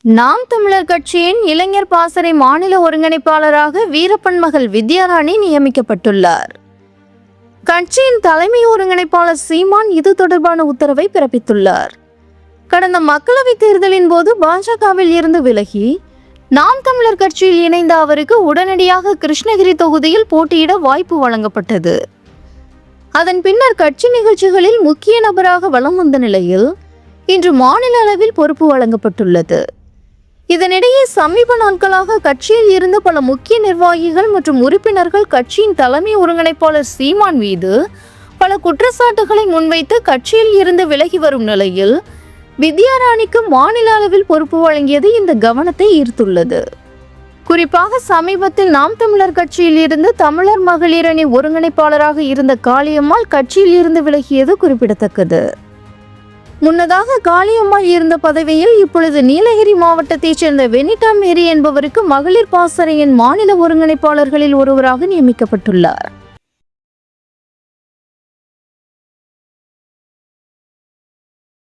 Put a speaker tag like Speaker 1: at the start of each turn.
Speaker 1: நாம் தமிழர் கட்சியின் இளைஞர் பாசறை மாநில ஒருங்கிணைப்பாளராக வீரப்பன் மகள் வித்யாராணி நியமிக்கப்பட்டுள்ளார். கட்சியின் தலைமை ஒருங்கிணைப்பாளர் சீமான் இது தொடர்பான உத்தரவை பிறப்பித்துள்ளார். கடந்த மக்களவைத் தேர்தலின் போது பாஜகவில் இருந்து விலகி நாம் தமிழர் கட்சியில் இணைந்த அவருக்கு உடனடியாக கிருஷ்ணகிரி தொகுதியில் போட்டியிட வாய்ப்பு வழங்கப்பட்டது. அதன் பின்னர் கட்சி நிகழ்ச்சிகளில் முக்கிய நபராக வலம் வந்த நிலையில் இன்று மாநில அளவில் பொறுப்பு வழங்கப்பட்டுள்ளது. இதனிடையே சமீப நாட்களாக கட்சியில் இருந்த பல முக்கிய நிர்வாகிகள் மற்றும் உறுப்பினர்கள் கட்சியின் தலைமை ஒருங்கிணைப்பாளர் சீமான் மீது பல குற்றச்சாட்டுகளை முன்வைத்து கட்சியில் இருந்து விலகி வரும் நிலையில் வித்யாராணிக்கு மாநில அளவில் பொறுப்பு வழங்கியது இந்த கவனத்தை ஈர்த்துள்ளது. குறிப்பாக சமீபத்தில் நாம் தமிழர் கட்சியில் இருந்து தமிழர் மகளிர் அணி ஒருங்கிணைப்பாளராக இருந்த காளியம்மாள் கட்சியில் இருந்து விலகியது குறிப்பிடத்தக்கது. முன்னதாக காளியம்மாள் இருந்த பதவியில் இப்பொழுது நீலகிரி மாவட்டத்தைச் சேர்ந்த வெனிட்டா மேரி என்பவருக்கு மகளிர் பாசறையின் மாநில ஒருங்கிணைப்பாளர்களில் ஒருவராக நியமிக்கப்பட்டுள்ளார்.